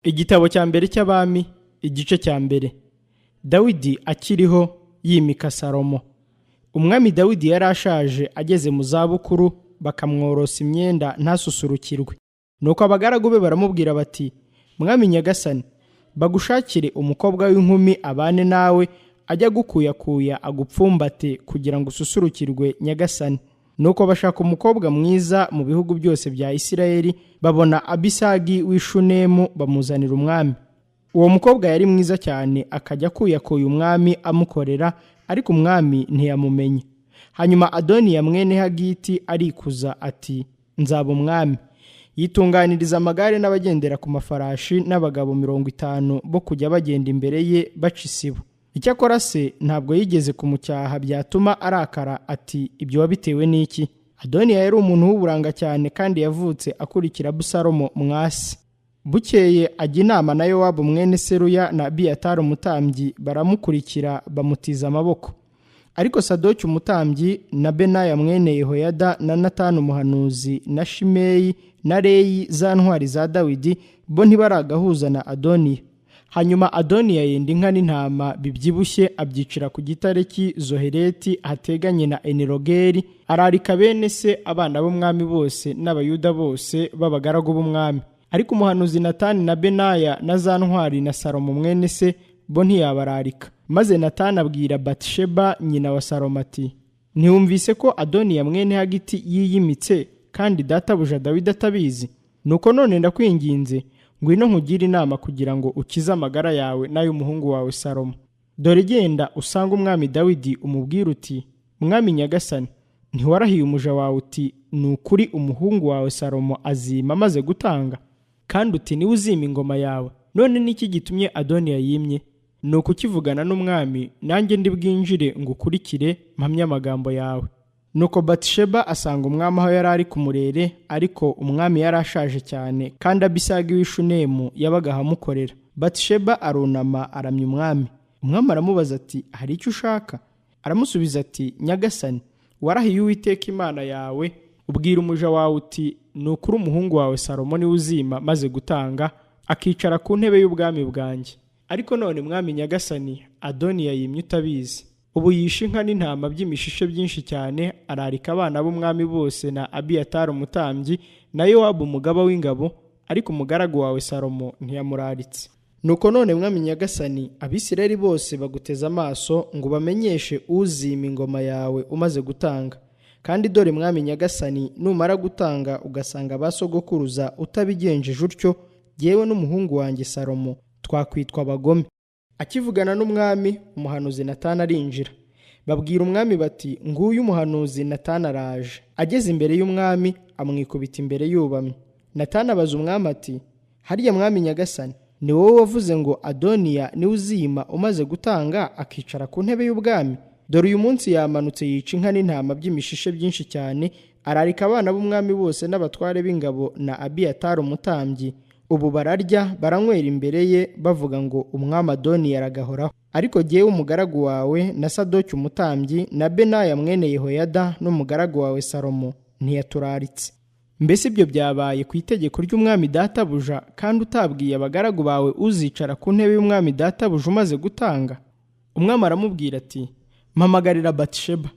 Igitabo cya mbere cy'Abami, igice cya mbere. Dawidi akiriho yimika Salomo. Umwami Dawidi yari ashaje ageze mu zabukuru, bakamworosa imyenda ntasusurukirwe. Nuko abagaragu be baramubwira bati, mwami nyagasani, bagushakire umukobwa w'inkumi abane nawe, ajya agukuyakuya agupfumbate kugira ngo ususurukirwe nyagasani. Nuko bashaka umukobwa mwiza mu bihugu byose bya Isirayeli, babona Abisagi w'i Shunemu bamuzanira umwami. Uwo mukobwa yari mwiza cyane, akajya akuyakuya umwami amukorera, ariko umwami ntiyamumenye. Hanyuma Adoniya mwene Hagiti arikuza ati, nzaba umwami. Yitunganiriza amagare n'abagendera ku mafarashi n'abagabo 50 bo kujya bagenda imbere ye baca isibo. Icyakora se ntabwo yigeze kumucyaha byatuma arakara ati, ibyo wabitewe n'iki? Adoniya yari umuntu w'uburanga cyane kandi yavutse akurikira Abusalomo mwasi. Bukeye ajya inama na Yowabu mwene Seruya na Abiyatari umutambyi, baramukurikira bamutiza amaboko. Ariko Sadoki umutambyi na Benaya mwene Yehoyada na Natani umuhanuzi na Shimeyi na Reyi za ntwari za Dawidi bo ntibaragahuza na Adoniya. Hanyuma Adoniya yenda inka n'intama bibyibushye abyicira ku gitare cy'i Zohereti hateganye na Enirogeri, ararika bene se abana b'umwami bose n'abayuda bose b'abagaragu b'umwami. Ariko umuhanuzi Natani na Benaya na za ntwari na Salomo mwene se bo ntiyabararika. Maze Natani abwira Batisheba nyina wa Salomo ati, ntiwumvise ko Adoniya mwene Hagiti yiyimitse kandi databuja Dawidi atabizi? Nuko none ndakwinginze, ngwino nkugire inama kugira ngo ukize amagara yawe n'ay'umuhungu wawe Salomo. Dore genda usanga umwami Dawidi umubwire uti, mwami nyagasani, ntiwarahiye umuja wawe uti, ni ukuri umuhungu wawe Salomo azima amaze gutanga? Kandi uti niwe uzima ingoma yawe. None niki gitumye Adoniya yimye? Ni ukukivugana n'umwami, nanjye ndi bwinjire ngo ukurikire mpamye amagambo yawe. Nuko Batisheba asanga umwami aho yari ari ku murere, ariko umwami yari ashaje cyane kandi Abisagi w'i Shunemu yabaga ahamukorera. Batisheba arunama aramya umwami. Umwami aramubaza ati, hari icyo ushaka? Aramusubiza ati, nyagasani, warahiye Uwiteka Imana yawe, ubwira umuja wawe uti, ni ukuri umuhungu wawe Salomo niwe uzima maze gutanga, akicara ku ntebe y'ubwami bwanjye. Ariko none mwami nyagasani, Adoniya yimye utabizi. Ubu yishe inka n'intama by'imishishe byinshi cyane, ararika abana b'umwami bose na Abiyatari umutambyi na Yowabu umugaba w'ingabo, ariko umugaragu wawe Salomo ntiyamuraritse. Nuko none mwami nyagasani, Abisirayeli bose baguteze amaso ngo bamenyeshe uzima ingoma yawe umaze gutanga. Kandi dore mwami nyagasani, numara gutanga ugasanga abasogokuruza utabigenjeje utyo, jyewe n'umuhungu wanjye Salomo twakwitwa abagome. Akivugana n'umwami, umuhanuzi Natani arinjira. Babwira umwami bati, nguyu umuhanuzi Natani araje. Ageze imbere y'umwami, amwikubita imbere yubamye. Natani abaza umwami ati, hariya mwami nyagasani, ni wowe wavuze ngo Adoniya niwe uzima umaze gutanga akicara ku ntebe y'ubwami? Dore uyu munsi yamanutse yica inka n'intama by'imishishe byinshi cyane, ararika abana b'umwami bose n'abatware b'ingabo na Abiyatari umutambyi. Ubu bararya baranywera imbere ye bavuga ngo umwami Adoniya aragahoraho. Ariko jyewe umugaragu wawe na Sadoki umutambyi na Benaya mwene Yehoyada n'umugaragu wawe Salomo ntiyaturaritse. Mbese ibyo byabaye ku itegeko ry'umwami databuja, kandi utabwiye abagaragu bawe uzicara ku ntebe y'umwami databuja umaze gutanga? Umwami aramubwira ati, mpamagarira Batisheba.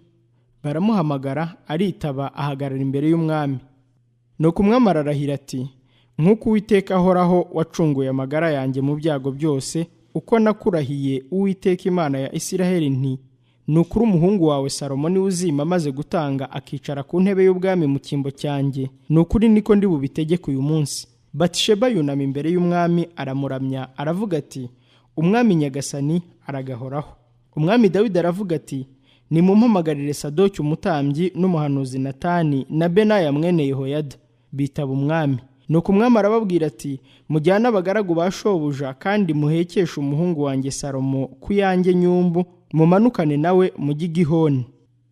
Baramuhamagara, aritaba ahagarara imbere y'umwami. Nuko umwami ararahira ati, nk'uko Uwiteka ahoraho wacunguye amagara yanjye mu byago byose, uko nakurahiye Uwiteka Imana ya Isiraheli nti, ni ukuri umuhungu wawe Salomo niwe uzima amaze gutanga akicara ku ntebe y'ubwami mu cyimbo cyanjye, ni ukuri niko ndi bubitegeke uyu munsi. Batisheba yunama imbere y'umwami aramuramya aravuga ati, umwami nyagasani aragahoraho. Umwami Dawidi aravuga ati, nimumpamagarire Sadoki umutambyi n'umuhanuzi Natani na Benaya mwene Yehoyada. Bitaba umwami. Nuko umwami arababwira ati, mujyane abagaragu ba shobuja kandi muhekeshe umuhungu wanjye Salomo ku yanjye nyumbu, mumanukane nawe mujye i Gihoni.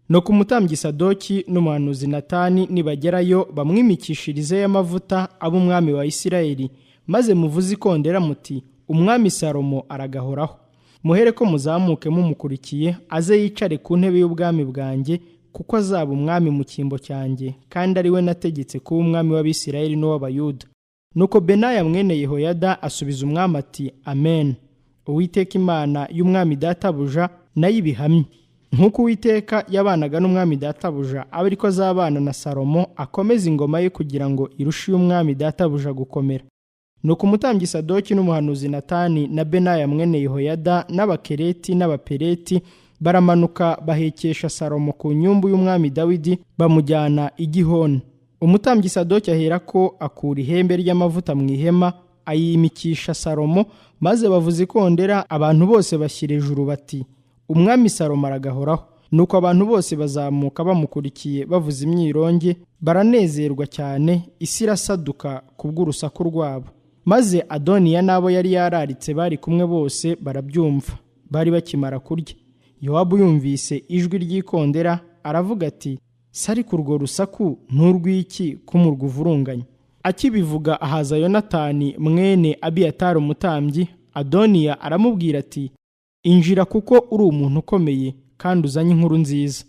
Nuko umutambyi Sadoki n'umuhanuzi Natani nibagerayo bamwimikishirizeyo amavuta ab'umwami wa Isirayeli, maze muvuze ikondera muti, umwami Salomo aragahoraho. Muhere ko muzamuke mumukurikiye, aze yicare ku ntebe y'ubwami bwanjye, kuko azaba umwami mu cyimbo cyanjye, kandi ari we nategetse kuba umwami w'Abisirayeli n'uw'Abayuda. Nuko Benaya mwene Yehoyada asubiza umwami ati amen. Uwiteka Imana y'umwami databuja nayo ibihamye. Nk'uko Uwiteka yabanaga n'umwami databuja abe ariko azabana na Salomo, akomeza ingoma ye kugira ngo irushe y'umwami databuja gukomera. Nuko umutambyi Sadoki n'umuhanuzi Natani na Benaya mwene Yehoyada n'abakereti n'abapereti baramanuka bahekesha Salomo ku nyumbu y'umwami Dawidi, bamujyana i Gihoni. Umutambyi Sadoki aherako akura ihembe ry'amavuta mu ihema, ayimikisha Salomo, maze bavuza ikondera, abantu bose bashyira ejuru bati umwami Salomo aragahoraho. Nuko abantu bose bazamuka bamukurikiye bavuza imyironge, baranezerwa cyane, isi irasaduka kubw'urusaku rwabo. Maze Adoniya n'abo yari yararitse bari kumwe bose barabyumva. Bari bakimara kurya, Yowabu yumvise ijwi ry'ikondera, aravuga ati sari kurwo rusaku n'urw'iki k'umurwa uvurunganye. Akibivuga ahaza Yonatani mwene Abiyatari umutambyi. Adoniya aramubwira ati injira kuko uri umuntu ukomeye kandi uzanye inkuru nziza.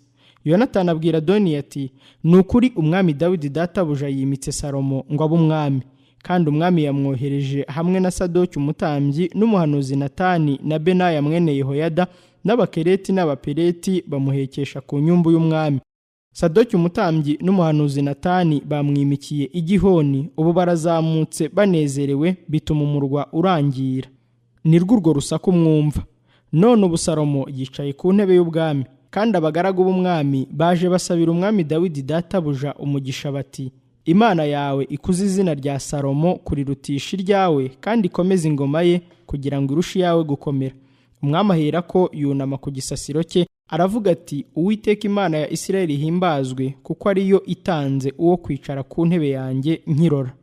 Yonatani abwira Adoniya ati ni ukuri umwami Dawidi databuja yimitse Salomo ngo abe umwami, kandi umwami yamwohereje hamwe na Sadoki umutambyi n'umuhanuzi Natani na Benaya mwene Yehoyada n'abakereti n'abapereti bamuhekesha ku nyumbu y'umwami. Sadoki umutambyi n'umuhanuzi Natani bamwimikiye i Gihoni. Ubu barazamutse banezerewe, bituma umurwa urangira. Ni rwo rusaku mwumva. None ubu Salomo yicaye ku ntebe y'ubwami, kandi abagaragu b'umwami baje basabira umwami Dawidi databuja umugisha bati Imana yawe ikuze izina rya Salomo kurirutisha iryawe, kandi ikomeze ingoma ye kugira ngo irushe yawe gukomera. Umwami aherako yunama ku gisasiro cye, aravuga ati Uwiteka Imana ya Isirayeli himbazwe, kuko ariyo itanze uwo kwicara ku ntebe yanjye nkirora.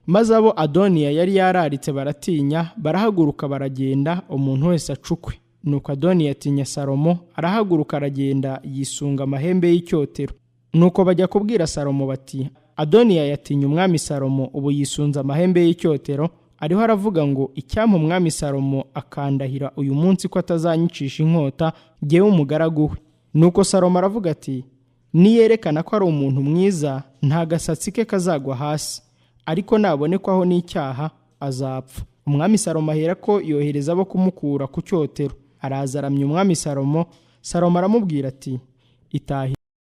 Maze abo Adoniya yari yararitse baratinya, barahaguruka baragenda, umuntu wese acukwe. Nuko Adoniya atinya Salomo, arahaguruka aragenda yisunga amahembe y'icyotero. Nuko bajya kubwira Salomo bati Adoniya yatinye umwami Salomo, ubu yisunze amahembe y'icyotero. Ariho aravuga ngo icyampa umwami Salomo akandahira uyu munsi ko atazanyicisha inkota jyewe umugaragu we. Nuko Salomo aravuga ati niyerekana ko ari umuntu mwiza, nta gasatsi ke kazagwa hasi, ariko nabonekwaho n'icyaha azapfa. Umwami Salomo aherako yohereza abo kumukura ku cyotero. Araza aramya umwami Salomo. Salomo aramubwira ati itahi.